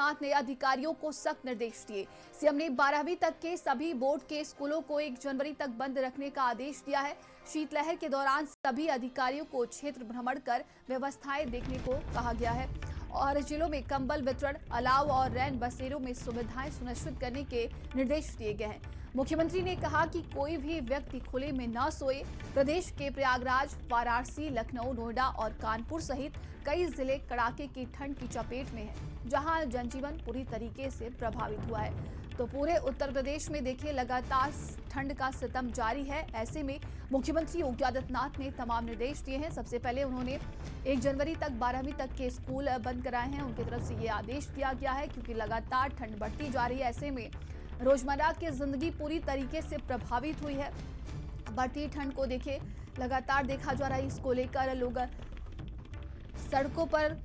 आदित्यनाथ ने अधिकारियों को सख्त निर्देश दिए। सीएम ने 12वीं तक के सभी बोर्ड के स्कूलों को 1 जनवरी तक बंद रखने का आदेश दिया है। शीतलहर के दौरान सभी अधिकारियों को क्षेत्र भ्रमण कर व्यवस्थाएं देखने को कहा गया है और जिलों में कंबल वितरण, अलाव और रैन बसेरों में सुविधाएं सुनिश्चित करने के निर्देश दिए गए हैं। मुख्यमंत्री ने कहा कि कोई भी व्यक्ति खुले में न सोए। प्रदेश के प्रयागराज, वाराणसी, लखनऊ, नोएडा और कानपुर सहित कई जिले कड़ाके की ठंड की चपेट में हैं, जहां जनजीवन पूरी तरीके से प्रभावित हुआ है। तो पूरे उत्तर प्रदेश में देखिए लगातार ठंड का सितम जारी है। ऐसे में मुख्यमंत्री योगी आदित्यनाथ ने तमाम निर्देश दिए हैं। सबसे पहले उन्होंने 1 जनवरी तक 12वीं तक के स्कूल बंद कराए हैं। उनकी तरफ से ये आदेश दिया गया है क्योंकि लगातार ठंड बढ़ती जा रही है। ऐसे में रोजमर्रा की जिंदगी पूरी तरीके से प्रभावित हुई है। बढ़ती ठंड को देखिए लगातार देखा जा रहा है। इसको लेकर लोग सड़कों पर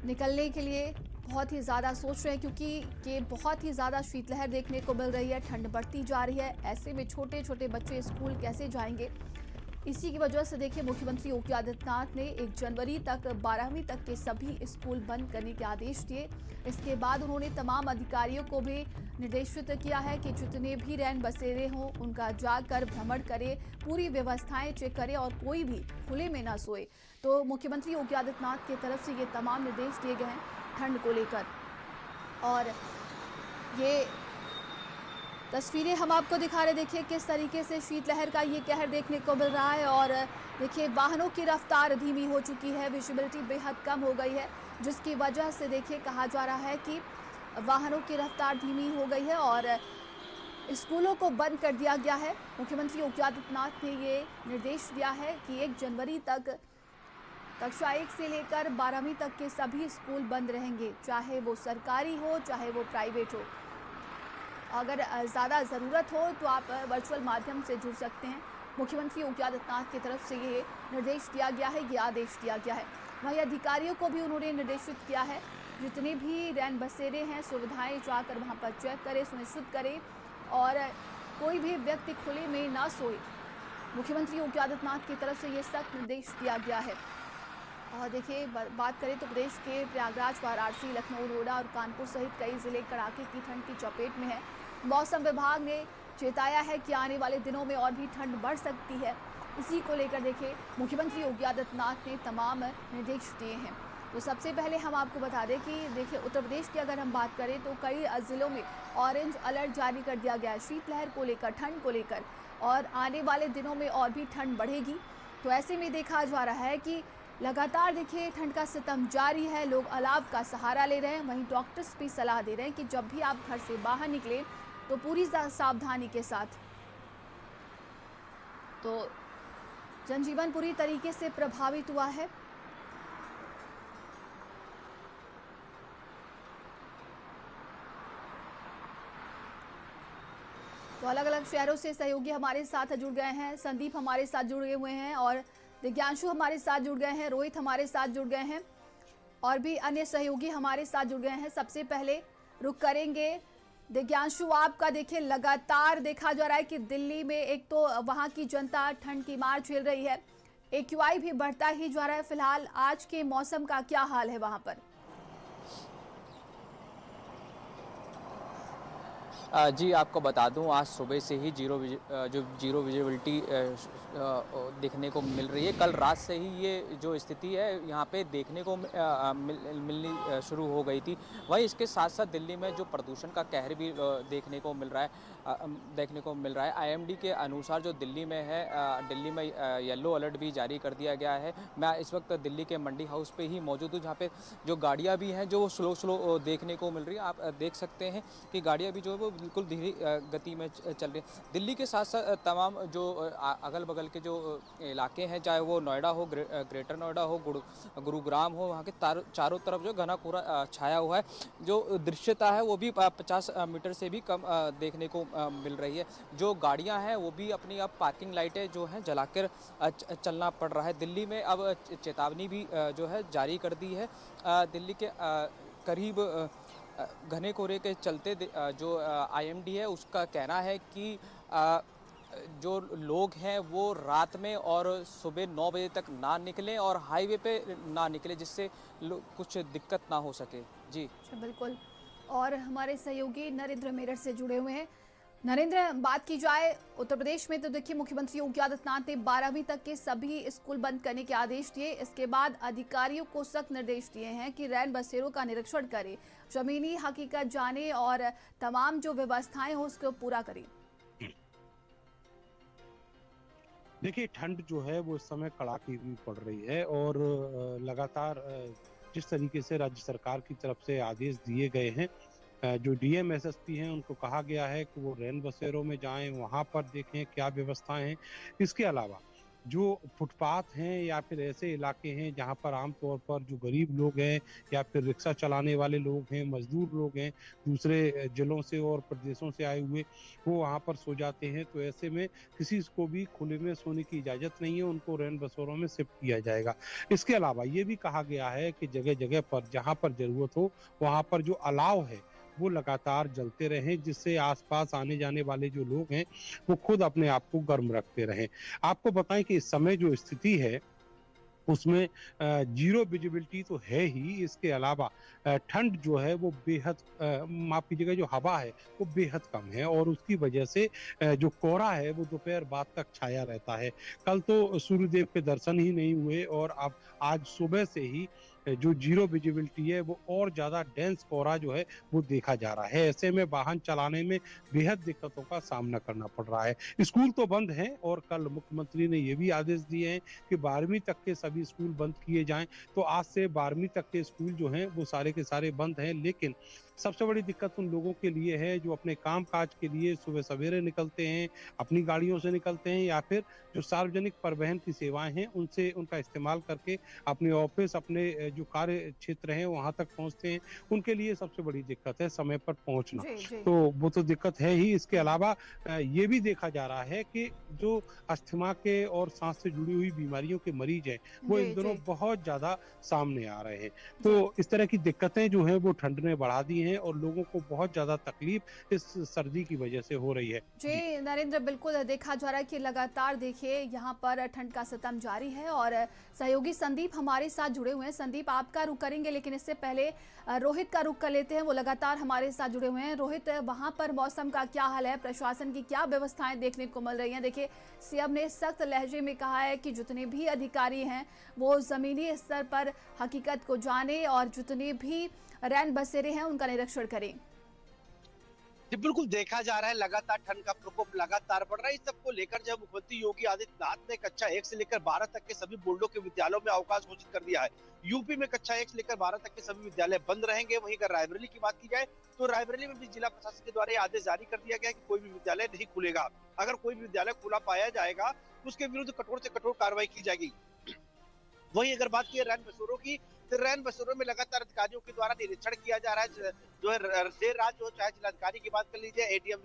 निकलने के लिए बहुत ही ज़्यादा सोच रहे हैं क्योंकि ये बहुत ही ज़्यादा शीतलहर देखने को मिल रही है। ठंड बढ़ती जा रही है। ऐसे में छोटे छोटे बच्चे स्कूल कैसे जाएंगे? इसी की वजह से देखिए मुख्यमंत्री योगी आदित्यनाथ ने 1 जनवरी तक 12वीं तक के सभी स्कूल बंद करने के आदेश दिए। इसके बाद उन्होंने तमाम अधिकारियों को भी निर्देशित किया है कि जितने भी रैन बसेरे हों उनका जाकर भ्रमण करें, पूरी व्यवस्थाएं चेक करें और कोई भी खुले में ना सोए। तो मुख्यमंत्री योगी आदित्यनाथ की तरफ से ये तमाम निर्देश दिए गए हैं ठंड को लेकर। और ये तस्वीरें हम आपको दिखा रहे, देखिए किस तरीके से शीतलहर का ये कहर देखने को मिल रहा है। और देखिए वाहनों की रफ्तार धीमी हो चुकी है, विजिबिलिटी बेहद कम हो गई है, जिसकी वजह से देखिए कहा जा रहा है कि वाहनों की रफ्तार धीमी हो गई है और स्कूलों को बंद कर दिया गया है। मुख्यमंत्री योगी आदित्यनाथ ने ये निर्देश दिया है कि 1 जनवरी तक कक्षा 1 से लेकर 12वीं तक के सभी स्कूल बंद रहेंगे, चाहे वो सरकारी हो चाहे वो प्राइवेट हो। अगर ज़्यादा ज़रूरत हो तो आप वर्चुअल माध्यम से जुड़ सकते हैं। मुख्यमंत्री योगी आदित्यनाथ की तरफ से ये निर्देश दिया गया है, ये आदेश दिया गया है। वहीं अधिकारियों को भी उन्होंने निर्देशित किया है, जितने भी रैन बसेरे हैं सुविधाएं जाकर वहां पर चेक करें, सुनिश्चित करें और कोई भी व्यक्ति खुले में ना सोए। मुख्यमंत्री योगी आदित्यनाथ की तरफ से ये सख्त निर्देश दिया गया है। और देखिए बात करें तो प्रदेश के प्रयागराज, वाराणसी, लखनऊ, नोएडा और कानपुर सहित कई जिले कड़ाके की ठंड की चपेट में हैं। मौसम विभाग ने चेताया है कि आने वाले दिनों में और भी ठंड बढ़ सकती है। इसी को लेकर देखिए मुख्यमंत्री योगी आदित्यनाथ ने तमाम निर्देश दिए हैं। तो सबसे पहले हम आपको बता दें कि देखिए उत्तर प्रदेश की अगर हम बात करें तो कई जिलों में ऑरेंज अलर्ट जारी कर दिया गया है शीतलहर को लेकर, ठंड को लेकर, और आने वाले दिनों में और भी ठंड बढ़ेगी। तो ऐसे में देखा जा रहा है कि लगातार देखिए ठंड का सितम जारी है, लोग अलाव का सहारा ले रहे हैं। वहीं डॉक्टर्स भी सलाह दे रहे हैं कि जब भी आप घर से बाहर निकलें तो पूरी सावधानी के साथ। तो जनजीवन पूरी तरीके से प्रभावित हुआ है। तो अलग अलग शहरों से सहयोगी हमारे साथ जुड़ गए हैं। संदीप हमारे साथ जुड़े हुए हैं और दिव्यांशु हमारे साथ जुड़ गए हैं, रोहित हमारे साथ जुड़ गए हैं और भी अन्य सहयोगी हमारे साथ जुड़ गए हैं। सबसे पहले रुक करेंगे दिव्यांशु आपका। देखिए लगातार देखा जा रहा है कि दिल्ली में एक तो वहां की जनता ठंड की मार झेल रही है, AQI भी बढ़ता ही जा रहा है। फिलहाल आज के मौसम का क्या हाल है वहां पर? जी, आपको बता दूं आज सुबह से ही जीरो विजिबिलिटी देखने को मिल रही है। कल रात से ही ये जो स्थिति है यहाँ पे देखने को मिलनी शुरू हो गई थी। वहीं इसके साथ साथ दिल्ली में जो प्रदूषण का कहर भी देखने को मिल रहा है। IMD के अनुसार जो दिल्ली में है, दिल्ली में येलो अलर्ट भी जारी कर दिया गया है। मैं इस वक्त दिल्ली के मंडी हाउस पे ही मौजूद हूँ, जहाँ पे जो गाड़ियाँ भी हैं जो स्लो देखने को मिल रही है। आप देख सकते हैं कि गाड़ियाँ भी जो है वो बिल्कुल धीरे गति में चल रही है। दिल्ली के साथ साथ तमाम जो अगल बगल के जो इलाके हैं, चाहे वो नोएडा हो, ग्रेटर नोएडा हो, गुरुग्राम हो, वहाँ के चारों तरफ जो घना कोहरा छाया हुआ है। जो दृश्यता है वो भी 50 मीटर से भी कम देखने को मिल रही है। जो गाड़ियाँ हैं वो भी अपनी अब पार्किंग लाइटें जो हैं जलाकर चलना पड़ रहा है। दिल्ली में अब चेतावनी भी जो है जारी कर दी है। दिल्ली के करीब घने कोहरे के चलते जो IMD है उसका कहना है कि जो लोग हैं वो रात में और सुबह 9 बजे तक ना निकलें और हाईवे पे ना निकलें, जिससे कुछ दिक्कत ना हो सके। जी बिल्कुल। और हमारे सहयोगी नरेंद्र मेरठ से जुड़े हुए हैं। नरेंद्र, बात की जाए उत्तर प्रदेश में तो देखिए मुख्यमंत्री योगी आदित्यनाथ ने 12वीं तक के सभी स्कूल बंद करने के आदेश दिए। इसके बाद अधिकारियों को सख्त निर्देश दिए हैं कि रैन बसेरों का निरीक्षण करें, जमीनी हकीकत जाने और तमाम जो व्यवस्थाएं हो उसको पूरा करें। देखिए, ठंड जो है वो इस समय कड़ाके की पड़ रही है और लगातार जिस तरीके से राज्य सरकार की तरफ से आदेश दिए गए हैं, जो डीएम एसएसपी हैं उनको कहा गया है कि वो रैन बसेरों में जाएं, वहां पर देखें क्या व्यवस्थाएं हैं। इसके अलावा जो फुटपाथ हैं या फिर ऐसे इलाके हैं जहां पर आमतौर पर जो गरीब लोग हैं या फिर रिक्शा चलाने वाले लोग हैं, मजदूर लोग हैं, दूसरे जिलों से और प्रदेशों से आए हुए, वो वहां पर सो जाते हैं। तो ऐसे में किसी को भी खुले में सोने की इजाजत नहीं है, उनको रैन बसेरों में शिफ्ट किया जाएगा। इसके अलावा ये भी कहा गया है कि जगह जगह पर जहां पर जरूरत हो वहां पर जो अलाव है वो लगातार जलते रहें, जिससे आसपास आने जाने वाले जो लोग हैं वो खुद अपने आप को गर्म रखते रहें। आपको बताएं कि इस समय जो स्थिति है उसमें जीरो विजिबिलिटी तो है ही, इसके अलावा ठंड जो है वो बेहद माफ कीजिएगा, जो हवा है वो बेहद कम है और उसकी वजह से जो कोहरा है वो दोपहर बाद तक छाया रहता है। कल तो सूर्यदेव के दर्शन ही नहीं हुए और अब आज सुबह से ही जो जीरो विजिबिलिटी है वो और ज्यादा डेंस कोहरा जो है वो देखा जा रहा है। ऐसे में वाहन चलाने में बेहद दिक्कतों का सामना करना पड़ रहा है। स्कूल तो बंद हैं और कल मुख्यमंत्री ने ये भी आदेश दिए हैं कि 12वीं तक के सभी स्कूल बंद किए जाएं। तो आज से 12वीं तक के स्कूल जो हैं वो सारे के सारे बंद हैं, लेकिन सबसे बड़ी दिक्कत उन लोगों के लिए है जो अपने काम काज के लिए सुबह सवेरे निकलते हैं, अपनी गाड़ियों से निकलते हैं या फिर जो सार्वजनिक परिवहन की सेवाएं हैं उनसे उनका इस्तेमाल करके अपने ऑफिस, अपने जो कार्य क्षेत्र हैं वहां तक पहुंचते हैं। उनके लिए सबसे बड़ी दिक्कत है समय पर पहुंचना। जी जी। तो वो तो दिक्कत है ही। इसके अलावा ये भी देखा जा रहा है कि जो अस्थमा के और सांस से जुड़ी हुई बीमारियों के मरीज हैं वो इन जी दिनों जी बहुत ज्यादा सामने आ रहे हैं। जी। तो इस तरह की दिक्कतें जो हैं वो ठंड ने बढ़ा दी हैं और लोगों को बहुत ज्यादा तकलीफ इस सर्दी की वजह से हो रही है। जी। जी नरेंद्र, बिल्कुल देखा जा रहा है कि लगातार देखिए यहाँ पर ठंड का सितम जारी है और सहयोगी संदीप हमारे साथ जुड़े हुए हैं। संदीप, आपका रुख करेंगे लेकिन इससे पहले रोहित का रुख कर लेते हैं, वो लगातार हमारे साथ जुड़े हुए हैं। रोहित, वहाँ पर मौसम का क्या हाल है, प्रशासन की क्या व्यवस्थाएं देखने को मिल रही हैं? देखिए सीएम ने सख्त लहजे में कहा है कि जितने भी अधिकारी हैं वो जमीनी स्तर पर हकीकत को जाने और जितने भी रैन बसेरे हैं उनका निरीक्षण करें। जी बिल्कुल, देखा जा रहा है लगातार ठंड का प्रकोप लगातार बढ़ रहा है। इस सबको लेकर जो मुख्यमंत्री योगी आदित्यनाथ ने कक्षा 1 से लेकर 12 तक के सभी बोर्डों के विद्यालयों में अवकाश घोषित कर दिया है। यूपी में कक्षा 1 से लेकर 12 तक के सभी विद्यालय बंद रहेंगे। वहीं अगर रायबरेली की बात की जाए तो रायबरेली में भी जिला प्रशासन के द्वारा आदेश जारी कर दिया गया है कि कोई भी विद्यालय नहीं खुलेगा। अगर कोई भी विद्यालय खुला पाया जाएगा तो उसके विरुद्ध कठोर से कठोर कार्रवाई की जाएगी। वहीं अगर बात की रैन बसेरों की, तो रैन बसेरों में लगातार अधिकारियों के द्वारा निरीक्षण किया जा रहा है। जो है देर रात जो चाहे जिलाधिकारी की बात कर लीजिए, एडीएम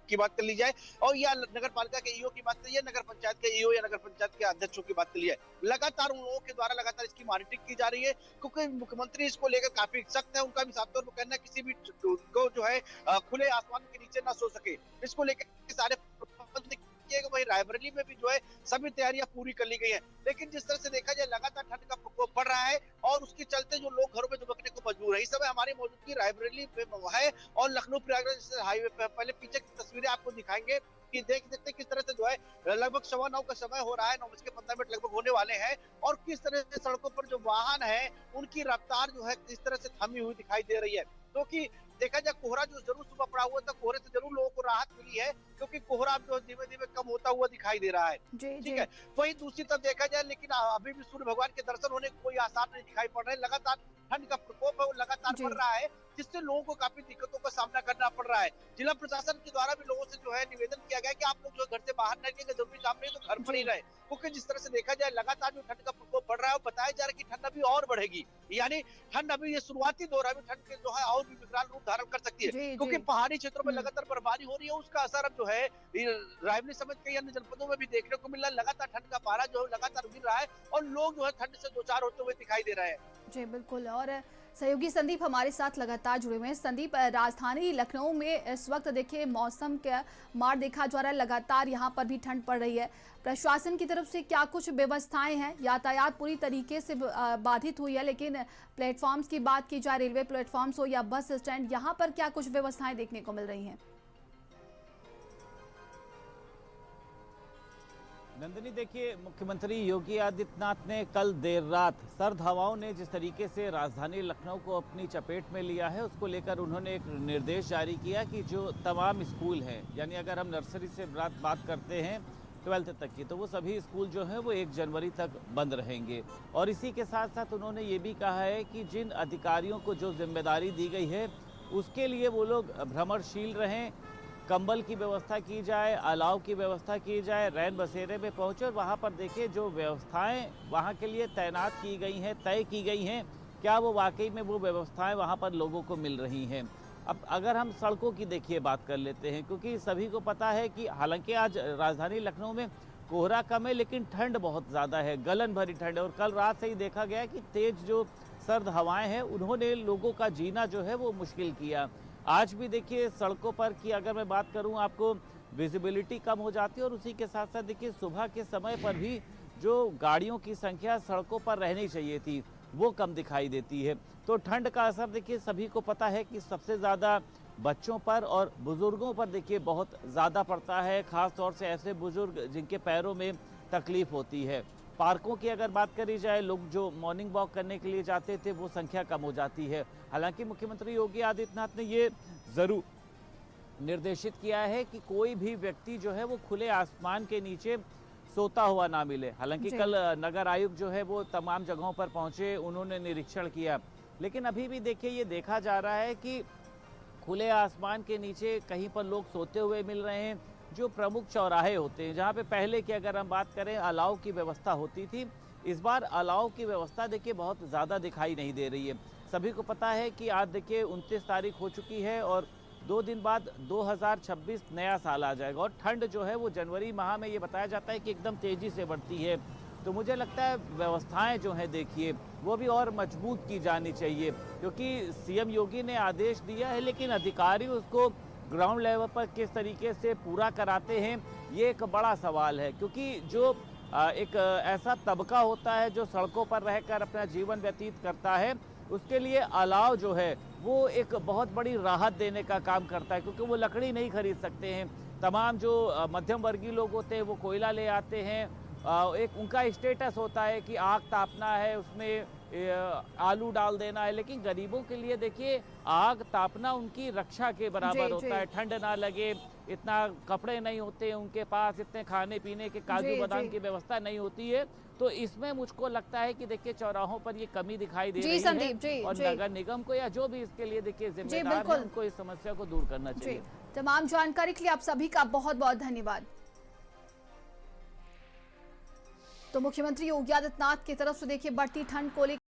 की बात कर ली जाए और या नगर पालिका के ईओ की बात कर लीजिए, नगर पंचायत के ईओ या नगर पंचायत के अध्यक्षों की बात कर लीजिए, लगातार उन लोगों के द्वारा लगातार इसकी मॉनिटरिंग की जा रही है। क्योंकि मुख्यमंत्री इसको लेकर काफी सख्त है। उनका भी साफ तौर पर कहना है किसी भी को जो है खुले आसमान के नीचे ना सो सके। इसको लेकर सारे प्रबंध वही रायबरेली में भी जो है सभी तैयारियां पूरी कर ली गई है। लेकिन जिस तरह से देखा जाए लगातार ठंड का प्रकोप बढ़ रहा है और उसके चलते जो लोग घरों में दुबकने को मजबूर है। इस समय हमारी मौजूदगी रायबरेली में है और लखनऊ प्रयागराज हाईवे पर। पहले पीछे की तस्वीरें आपको दिखाएंगे कि देख सकते हैं किस तरह से जो है लगभग 9:15 का समय हो रहा है, 9:15 लगभग होने वाले हैं और किस तरह से सड़कों पर जो वाहन है उनकी रफ्तार जो है किस तरह से थमी हुई दिखाई दे रही है। क्योंकि देखा जाए कोहरा जो जरूर सुबह पड़ा हुआ था, कोहरे से जरूर लोगों को राहत मिली है क्योंकि कोहरा अब जो धीमे धीमे कम होता हुआ दिखाई दे रहा है। ठीक है, वही दूसरी तरफ देखा जाए लेकिन अभी भी सूर्य भगवान के दर्शन होने के कोई आसार नहीं दिखाई पड़ रहे। लगातार ठंड का प्रकोप है वो लगातार बढ़ रहा है, जिससे लोगों को काफी दिक्कतों का सामना करना पड़ रहा है। जिला प्रशासन के द्वारा भी लोगों से जो है निवेदन किया गया है कि आप लोग जो घर से बाहर न निकलें, जरूरी काम नहीं तो घर पर ही रहे। क्योंकि जिस तरह से देखा जाए लगातार जो ठंड का प्रकोप बढ़ रहा है, बताया जा रहा है कि ठंड अभी और बढ़ेगी। यानी ठंड अभी ये शुरुआती दौर है, अभी ठंड के जो है और भी विकराल रूप धारण कर सकती है। क्योंकि पहाड़ी क्षेत्रों में लगातार बर्फबारी हो रही है, उसका असर अब जो है रायबरेली समेत कई अन्य जनपदों में भी देखने को मिल रहा है। लगातार ठंड का पारा जो है लगातार गिर रहा है और लोग जो है ठंड से दो चार होते हुए दिखाई दे रहे हैं। जी बिल्कुल। और सहयोगी संदीप हमारे साथ लगातार जुड़े हुए हैं। संदीप, राजधानी लखनऊ में इस वक्त देखिए मौसम का मार देखा जा रहा है, लगातार यहाँ पर भी ठंड पड़ रही है। प्रशासन की तरफ से क्या कुछ व्यवस्थाएं हैं? यातायात पूरी तरीके से बाधित हुई है, लेकिन प्लेटफॉर्म्स की बात की जाए, रेलवे प्लेटफॉर्म्स हो या बस स्टैंड, यहाँ पर क्या कुछ व्यवस्थाएं देखने को मिल रही हैं? नंदिनी, देखिए, मुख्यमंत्री योगी आदित्यनाथ ने कल देर रात सर्द हवाओं ने जिस तरीके से राजधानी लखनऊ को अपनी चपेट में लिया है, उसको लेकर उन्होंने एक निर्देश जारी किया कि जो तमाम स्कूल हैं, यानी अगर हम नर्सरी से बात करते हैं 12th तक की, तो वो सभी स्कूल जो हैं वो 1 जनवरी तक बंद रहेंगे। और इसी के साथ साथ उन्होंने ये भी कहा है कि जिन अधिकारियों को जो जिम्मेदारी दी गई है उसके लिए वो लोग भ्रमणशील रहें, कंबल की व्यवस्था की जाए, अलाव की व्यवस्था की जाए, रैन बसेरे में पहुँचे और वहाँ पर देखिए जो व्यवस्थाएं वहाँ के लिए तैनात की गई हैं, तय की गई हैं, क्या वो वाकई में वो व्यवस्थाएं वहाँ पर लोगों को मिल रही हैं। अब अगर हम सड़कों की देखिए बात कर लेते हैं, क्योंकि सभी को पता है कि हालांकि आज राजधानी लखनऊ में कोहरा कम है, लेकिन ठंड बहुत ज़्यादा है, गलन भरी ठंड है। और कल रात से ही देखा गया कि तेज़ जो सर्द हवाएँ हैं उन्होंने लोगों का जीना जो है वो मुश्किल किया। आज भी देखिए सड़कों पर की अगर मैं बात करूं, आपको विजिबिलिटी कम हो जाती है और उसी के साथ साथ देखिए सुबह के समय पर भी जो गाड़ियों की संख्या सड़कों पर रहनी चाहिए थी वो कम दिखाई देती है। तो ठंड का असर देखिए सभी को पता है कि सबसे ज़्यादा बच्चों पर और बुज़ुर्गों पर देखिए बहुत ज़्यादा पड़ता है, ख़ास तौर से ऐसे बुज़ुर्ग जिनके पैरों में तकलीफ़ होती है। पार्कों की अगर बात करी जाए, लोग जो मॉर्निंग वॉक करने के लिए जाते थे वो संख्या कम हो जाती है। हालांकि मुख्यमंत्री योगी आदित्यनाथ ने ये ज़रूर निर्देशित किया है कि कोई भी व्यक्ति जो है वो खुले आसमान के नीचे सोता हुआ ना मिले। हालांकि कल नगर आयुक्त जो है वो तमाम जगहों पर पहुंचे, उन्होंने निरीक्षण किया, लेकिन अभी भी देखिए ये देखा जा रहा है कि खुले आसमान के नीचे कहीं पर लोग सोते हुए मिल रहे हैं। जो प्रमुख चौराहे होते हैं, जहाँ पे पहले की अगर हम बात करें अलाव की व्यवस्था होती थी, इस बार अलाव की व्यवस्था देखिए बहुत ज़्यादा दिखाई नहीं दे रही है। सभी को पता है कि आज देखिए 29 तारीख हो चुकी है और 2 दिन बाद 2026 नया साल आ जाएगा और ठंड जो है वो जनवरी माह में ये बताया जाता है कि एकदम तेज़ी से बढ़ती है। तो मुझे लगता है व्यवस्थाएं जो हैं देखिए वो भी और मजबूत की जानी चाहिए, क्योंकि सीएम योगी ने आदेश दिया है, लेकिन अधिकारी उसको ग्राउंड लेवल पर किस तरीके से पूरा कराते हैं ये एक बड़ा सवाल है। क्योंकि जो एक ऐसा तबका होता है जो सड़कों पर रहकर अपना जीवन व्यतीत करता है, उसके लिए अलाव जो है वो एक बहुत बड़ी राहत देने का काम करता है, क्योंकि वो लकड़ी नहीं खरीद सकते हैं। तमाम जो मध्यम वर्गीय लोग होते हैं वो कोयला ले आते हैं, एक उनका स्टेटस होता है कि आग तापना है, उसमें आलू डाल देना है, लेकिन गरीबों के लिए देखिए आग तापना उनकी रक्षा के बराबर होता है। ठंड ना लगे, इतना कपड़े नहीं होते उनके पास, इतने खाने पीने के काजू बादाम की व्यवस्था नहीं होती है। तो इसमें मुझको लगता है कि देखिए चौराहों पर ये कमी दिखाई दे रही है और नगर निगम को या जो भी इसके लिए देखिए जिम्मेदार है उनको इस समस्या को दूर करना चाहिए। तमाम जानकारी के लिए आप सभी का बहुत बहुत धन्यवाद। तो मुख्यमंत्री योगी आदित्यनाथ की तरफ से देखिए बढ़ती ठंड को लेकर